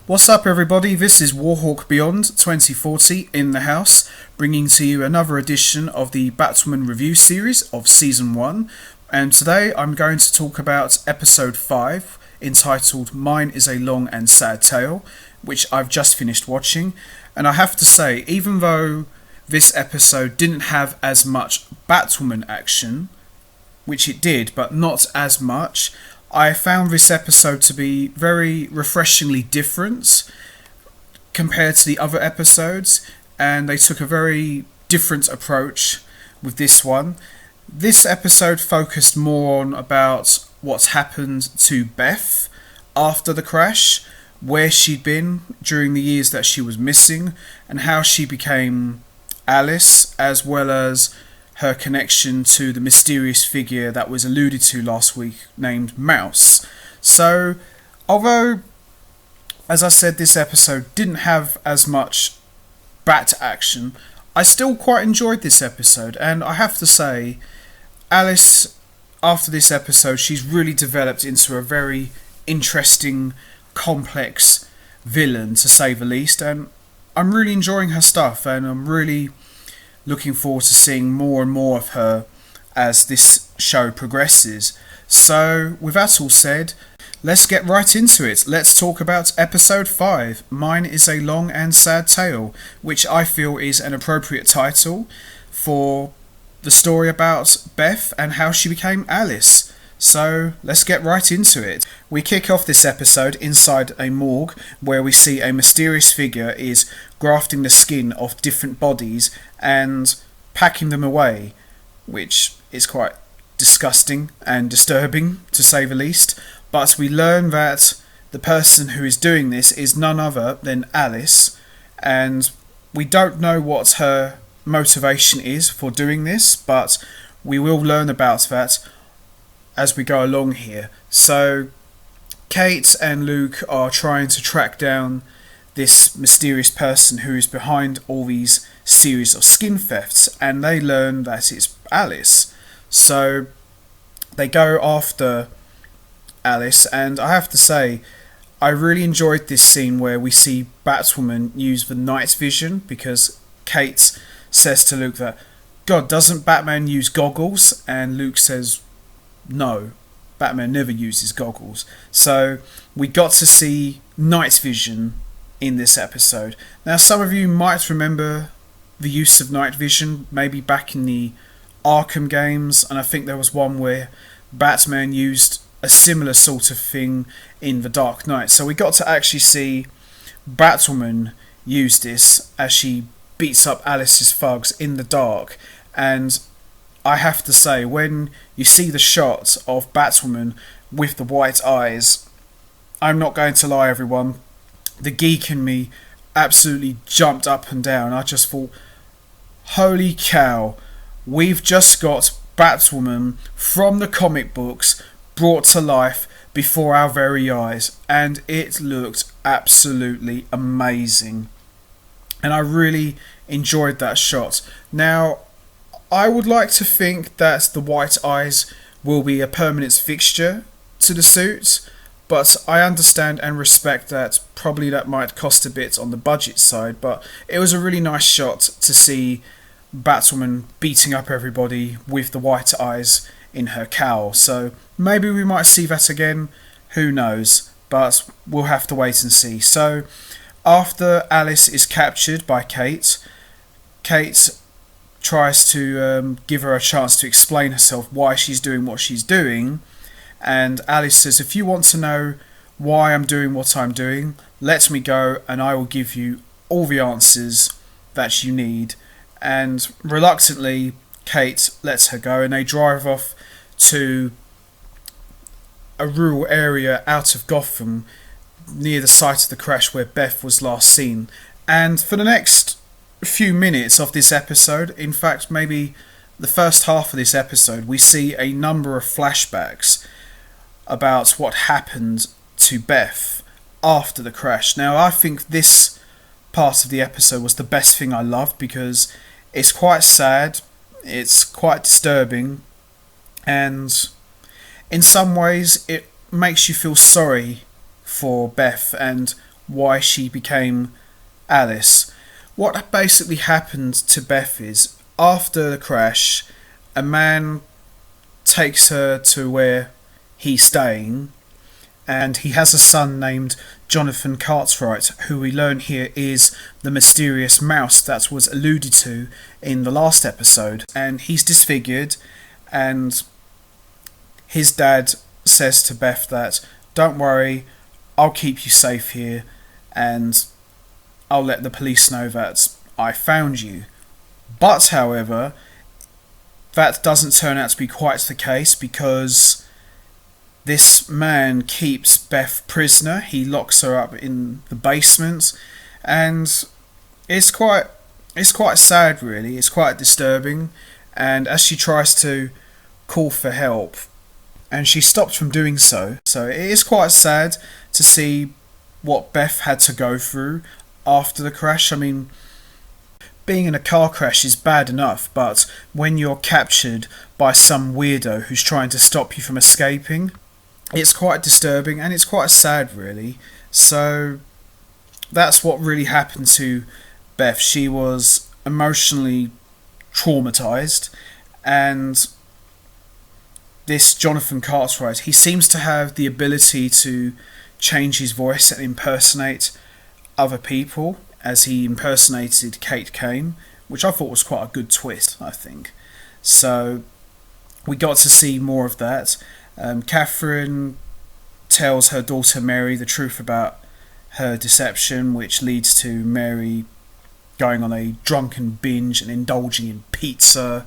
What's up, everybody? This is Warhawk Beyond 2040 in the house, bringing to you another edition of the Batwoman review series of Season 1. And today I'm going to talk about Episode 5, entitled Mine is a Long and Sad Tale, which I've just finished watching. And I have to say, even though this episode didn't have as much Batwoman action, which it did, but not as much, I found this episode to be very refreshingly different compared to the other episodes, and they took a very different approach with this one. This episode focused more on about what's happened to Beth after the crash, where she'd been during the years that she was missing, and how she became Alice, as well as her connection to the mysterious figure that was alluded to last week named Mouse. So, although, as I said, this episode didn't have as much bat action, I still quite enjoyed this episode, and I have to say, Alice, after this episode, she's really developed into a very interesting, complex villain, to say the least, and I'm really enjoying her stuff, and I'm really looking forward to seeing more and more of her as this show progresses. So, with that all said, let's get right into it. Let's talk about Episode 5, Mine is a Long and Sad Tale, which I feel is an appropriate title for the story about Beth and how she became Alice. So, let's get right into it. We kick off this episode inside a morgue where we see a mysterious figure is grafting the skin of different bodies and packing them away, which is quite disgusting and disturbing, to say the least. But we learn that the person who is doing this is none other than Alice, and we don't know what her motivation is for doing this, but we will learn about that as we go along here. So Kate and Luke are trying to track down this mysterious person who is behind all these series of skin thefts, and they learn that it's Alice. So they go after Alice, and I have to say, I really enjoyed this scene where we see Batwoman use the night vision, because Kate says to Luke that, God, doesn't Batman use goggles? And Luke says, no, Batman never uses goggles. So we got to see night vision in this episode. Now, some of you might remember the use of night vision, maybe back in the Arkham games, and I think there was one where Batman used a similar sort of thing in The Dark Knight. So we got to actually see Batwoman use this as she beats up Alice's thugs in the dark, and I have to say, when you see the shot of Batwoman with the white eyes, I'm not going to lie, everyone, the geek in me absolutely jumped up and down. I just thought, holy cow, we've just got Batwoman from the comic books brought to life before our very eyes, and it looked absolutely amazing. And I really enjoyed that shot. Now, I would like to think that the white eyes will be a permanent fixture to the suit, but I understand and respect that probably that might cost a bit on the budget side, but it was a really nice shot to see Batwoman beating up everybody with the white eyes in her cowl. So maybe we might see that again, who knows, but we'll have to wait and see. So after Alice is captured by Kate tries to give her a chance to explain herself why she's doing what she's doing, and Alice says, if you want to know why I'm doing what I'm doing, let me go and I will give you all the answers that you need. And reluctantly Kate lets her go, and they drive off to a rural area out of Gotham near the site of the crash where Beth was last seen. And for the next few minutes of this episode, in fact maybe the first half of this episode, we see a number of flashbacks about what happened to Beth after the crash. Now, I think this part of the episode was the best thing I loved, because it's quite sad, it's quite disturbing, and in some ways it makes you feel sorry for Beth and why she became Alice. What basically happened to Beth is, after the crash, a man takes her to where he's staying, and he has a son named Jonathan Cartwright, who we learn here is the mysterious mouse that was alluded to in the last episode. And he's disfigured, and his dad says to Beth that, don't worry, I'll keep you safe here, and I'll let the police know that I found you. But, however, that doesn't turn out to be quite the case, because this man keeps Beth prisoner. He locks her up in the basement, and it's quite sad, really. It's quite disturbing. And as she tries to call for help, and she stopped from doing so it is quite sad to see what Beth had to go through after the crash. I mean, being in a car crash is bad enough, but when you're captured by some weirdo who's trying to stop you from escaping, it's quite disturbing, and it's quite sad, really. So that's what really happened to Beth. She was emotionally traumatized, and this Jonathan Cartwright, he seems to have the ability to change his voice and impersonate other people, as he impersonated Kate Kane, which I thought was quite a good twist, I think. So we got to see more of that. Catherine tells her daughter Mary the truth about her deception, which leads to Mary going on a drunken binge and indulging in pizza,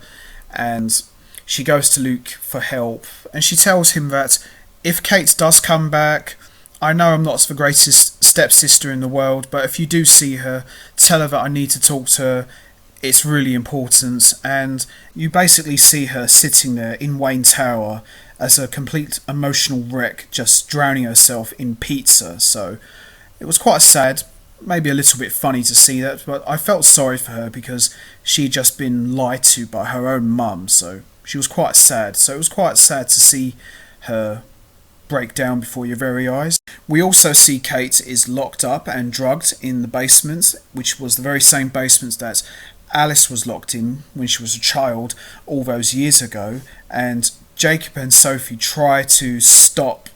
and she goes to Luke for help, and she tells him that if Kate does come back, I know I'm not the greatest stepsister in the world, but if you do see her, tell her that I need to talk to her. It's really important. And you basically see her sitting there in Wayne Tower as a complete emotional wreck, just drowning herself in pizza. So it was quite sad, maybe a little bit funny to see that, but I felt sorry for her because she'd just been lied to by her own mum, so she was quite sad. So it was quite sad to see her break down before your very eyes. We also see Kate is locked up and drugged in the basement, which was the very same basement that Alice was locked in when she was a child all those years ago, and Jacob and Sophie try to stop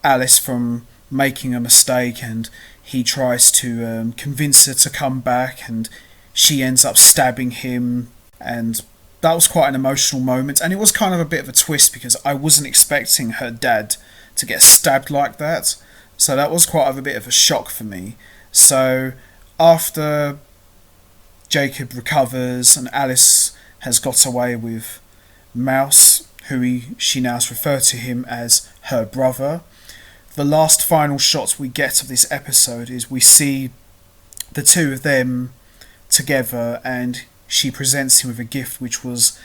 Alice from making a mistake, and he tries to convince her to come back, and she ends up stabbing him, and that was quite an emotional moment. And it was kind of a bit of a twist because I wasn't expecting her dad to get stabbed like that, so that was quite a bit of a shock for me. So after Jacob recovers and Alice has got away with Mouse, she now refers to him as her brother, the last final shot we get of this episode is we see the two of them together, and she presents him with a gift, which was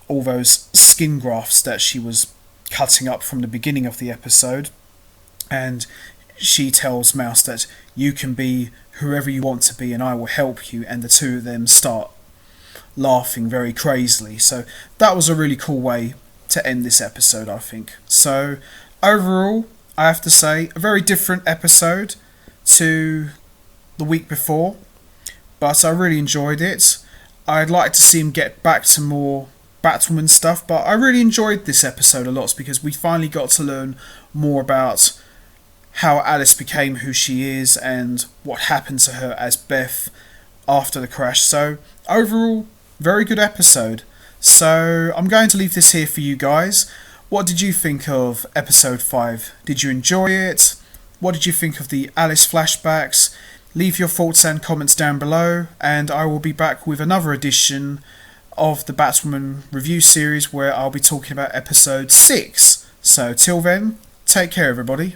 all those skin grafts that she was cutting up from the beginning of the episode. And she tells Mouse that you can be whoever you want to be and I will help you, and the two of them start laughing very crazily. So that was a really cool way to end this episode, I think. So overall, I have to say, a very different episode to the week before, but I really enjoyed it. I'd like to see him get back to more Batwoman stuff, but I really enjoyed this episode a lot because we finally got to learn more about how Alice became who she is and what happened to her as Beth after the crash. So overall, very good episode. So I'm going to leave this here for you guys. What did you think of episode 5? Did you enjoy it? What did you think of the Alice flashbacks? Leave your thoughts and comments down below, and I will be back with another edition of the Batwoman review series where I'll be talking about episode 6. So till then, take care everybody.